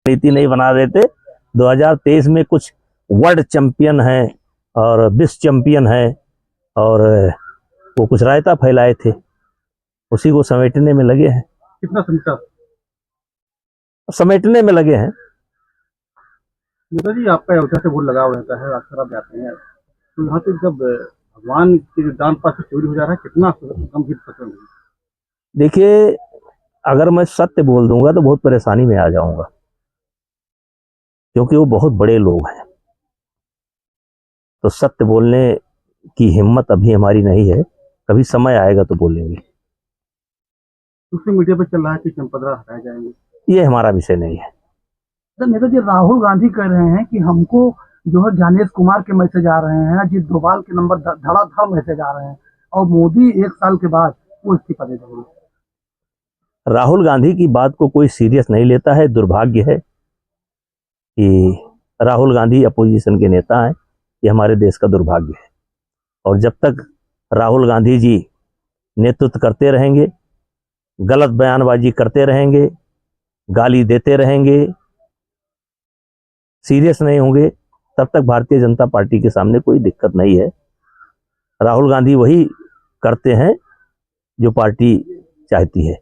नीति नहीं बना देते। 2023 में कुछ वर्ल्ड चैंपियन है और विश्व चैंपियन है और वो कुछ रायता फैलाए थे, उसी को समेटने में लगे हैं। कितना समेटा? समेटने में लगे हैं। नेताजी, आपका अयोध्या से बहुत लगाव रहता है, अक्सर आप जाते हैं, तो यहाँ पे जब भगवान के दान पात्र चोरी हो जा रहा है, कितना गंभीर प्रकरण है? देखिए, अगर मैं सत्य बोल दूंगा तो बहुत परेशानी में आ जाऊंगा, क्योंकि वो बहुत बड़े लोग हैं। तो सत्य बोलने की हिम्मत अभी हमारी नहीं है, कभी समय आएगा तो बोलेंगे। सोशल मीडिया पे चल रहा है कि चंपदरा हटाए जाएंगे, ये हमारा विषय नहीं है। सर, नेताजी राहुल गांधी कह रहे हैं कि हमको जो है ज्ञानेश कुमार के मैसेज आ रहे हैं, अजीत डोभाल के नंबर धड़ाधड़ मैसेज आ रहे हैं और मोदी 1 साल के बाद वो इस्तीफा दे देंगे। राहुल गांधी की बात को कोई सीरियस नहीं लेता है। दुर्भाग्य है कि राहुल गांधी अपोजिशन के नेता हैं, ये हमारे देश का दुर्भाग्य है। और जब तक राहुल गांधी जी नेतृत्व करते रहेंगे, गलत बयानबाजी करते रहेंगे, गाली देते रहेंगे, सीरियस नहीं होंगे, तब तक भारतीय जनता पार्टी के सामने कोई दिक्कत नहीं है। राहुल गांधी वही करते हैं जो पार्टी चाहती है।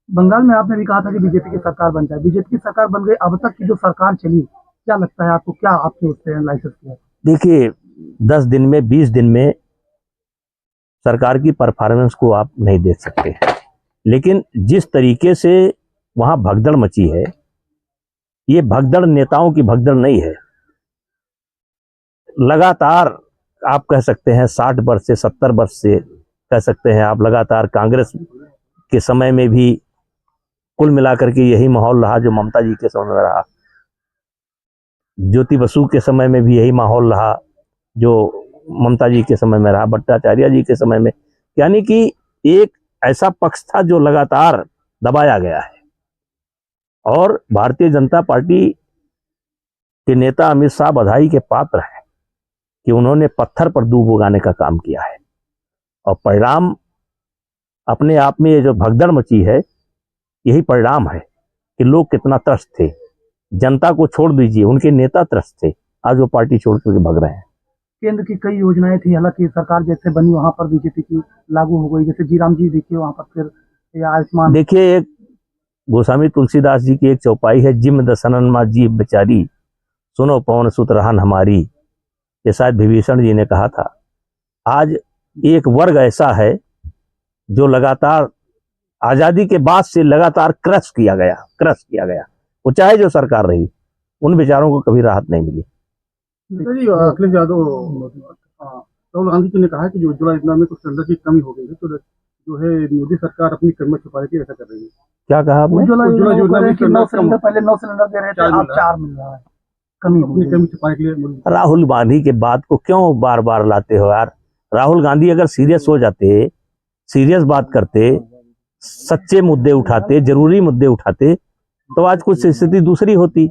बंगाल में आपने भी कहा था कि बीजेपी की सरकार बन जाए, बीजेपी की सरकार बन गई, अब तक की जो सरकार चली, क्या लगता है आपको, क्या आपके उससे लाइसेंस किया? देखिए, 10 दिन में 20 दिन में सरकार की परफॉर्मेंस को आप नहीं देख सकते, लेकिन जिस तरीके से वहां भगदड़ मची है, ये भगदड़ नेताओं की भगदड़ नहीं है। लगातार आप कह सकते हैं 60 वर्ष से 70 वर्ष से कह सकते हैं आप, लगातार कांग्रेस के समय में भी कुल मिलाकर के यही माहौल रहा जो ममता जी के समय में रहा, ज्योति बसु के समय में भी यही माहौल रहा जो ममता जी के समय में रहा, भट्टाचार्य जी के समय में। यानी कि एक ऐसा पक्ष था जो लगातार दबाया गया है। और भारतीय जनता पार्टी के नेता अमित शाह बधाई के पात्र हैं कि उन्होंने पत्थर पर दूब उगाने का काम किया है, और परिणाम अपने आप में ये जो भगदड़ मची है, यही परिणाम है कि लोग कितना त्रस्त थे। जनता को छोड़ दीजिए, उनके नेता त्रस्त थे, आज वो पार्टी छोड़ करके भाग रहे हैं। केंद्र की कई योजनाएं थी, हालांकि सरकार जैसे बनी वहां पर बीजेपी की लागू हो गई, जैसे जीराम जी देखिए वहां पर, फिर या आयुष्मान। देखिए, एक गोस्वामी तुलसीदास जी की एक चौपाई है, जिम दसनन मा जी बेचारी, सुनो पवन सुत रहन हमारी। ये शायद विभीषण जी ने कहा था। आज एक वर्ग ऐसा है जो लगातार आजादी के बाद से लगातार क्रश किया गया, वो चाहे जो सरकार रही, उन बेचारों को कभी राहत नहीं मिली। नेताजी, अखिलेश यादव, राहुल गांधी जी ने कहा कि जो उज्ज्वला योजना में कुछ सिलेंडर की कमी हो गई है, तो जो है मोदी सरकार अपनी कमी छुपाने की ऐसा कर रही है। क्या कहा आपने? उज्ज्वला योजना में 9 सिलेंडर, पहले 9 सिलेंडर दे रहे थे, अब 4 मिल रहा है, अपनी कमी छुपाने के लिए। राहुल गांधी के बात को क्यों बार बार लाते हो यार? राहुल गांधी अगर सीरियस हो जाते, सीरियस बात करते, सच्चे मुद्दे उठाते, जरूरी मुद्दे उठाते, तो आज कुछ स्थिति दूसरी होती।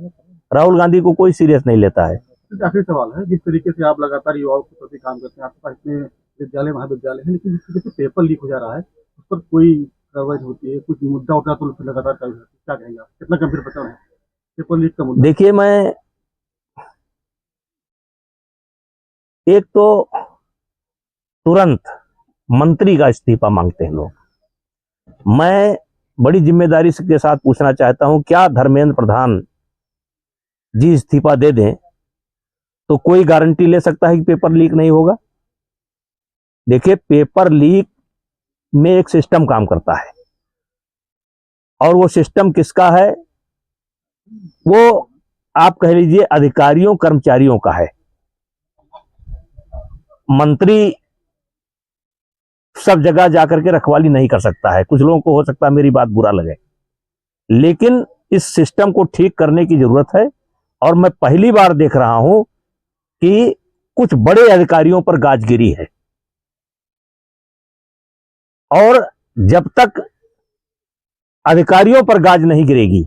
राहुल गांधी को कोई सीरियस नहीं लेता है। आखिरी सवाल है, जिस तरीके से आप लगातार युवाओं के प्रति काम करते हैं, आपके पास इतने विद्यालय महाविद्यालय हैं, लेकिन जिस तरीके से पेपर लीक हो जा रहा है, उस पर कोई कार्रवाई होती है, कुछ मुद्दा उठा तो लगातार कार्रवाई होती है, क्या कहेंगे आप? कितना गंभीर प्रकरण है पेपर लीक का मुद्दा? देखिए, मैं एक तो तुरंत मंत्री का इस्तीफा मांगते हैं लोग। मैं बड़ी जिम्मेदारी के साथ पूछना चाहता हूं, क्या धर्मेंद्र प्रधान जी इस्तीफा दे दें तो कोई गारंटी ले सकता है कि पेपर लीक नहीं होगा? देखिए, पेपर लीक में एक सिस्टम काम करता है, और वो सिस्टम किसका है? वो आप कह लीजिए अधिकारियों कर्मचारियों का है। मंत्री सब जगह जाकर के रखवाली नहीं कर सकता है। कुछ लोगों को हो सकता है मेरी बात बुरा लगे, लेकिन इस सिस्टम को ठीक करने की जरूरत है। और मैं पहली बार देख रहा हूं कि कुछ बड़े अधिकारियों पर गाजगिरी है, और जब तक अधिकारियों पर गाज नहीं गिरेगी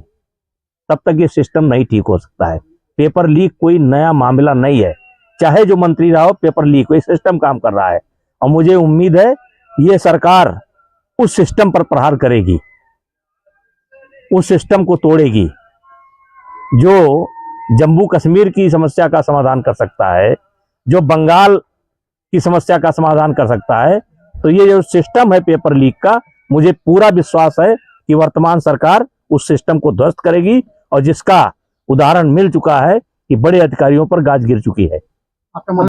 तब तक ये सिस्टम नहीं ठीक हो सकता है। पेपर लीक कोई नया मामला नहीं है, चाहे जो मंत्री रहा हो, पेपर लीक कोई सिस्टम काम कर रहा है, और मुझे उम्मीद है ये सरकार उस सिस्टम पर प्रहार करेगी, उस सिस्टम को तोड़ेगी। जो जम्मू कश्मीर की समस्या का समाधान कर सकता है, जो बंगाल की समस्या का समाधान कर सकता है, तो ये जो सिस्टम है पेपर लीक का, मुझे पूरा विश्वास है कि वर्तमान सरकार उस सिस्टम को ध्वस्त करेगी, और जिसका उदाहरण मिल चुका है कि बड़े अधिकारियों पर गाज गिर चुकी है। आपका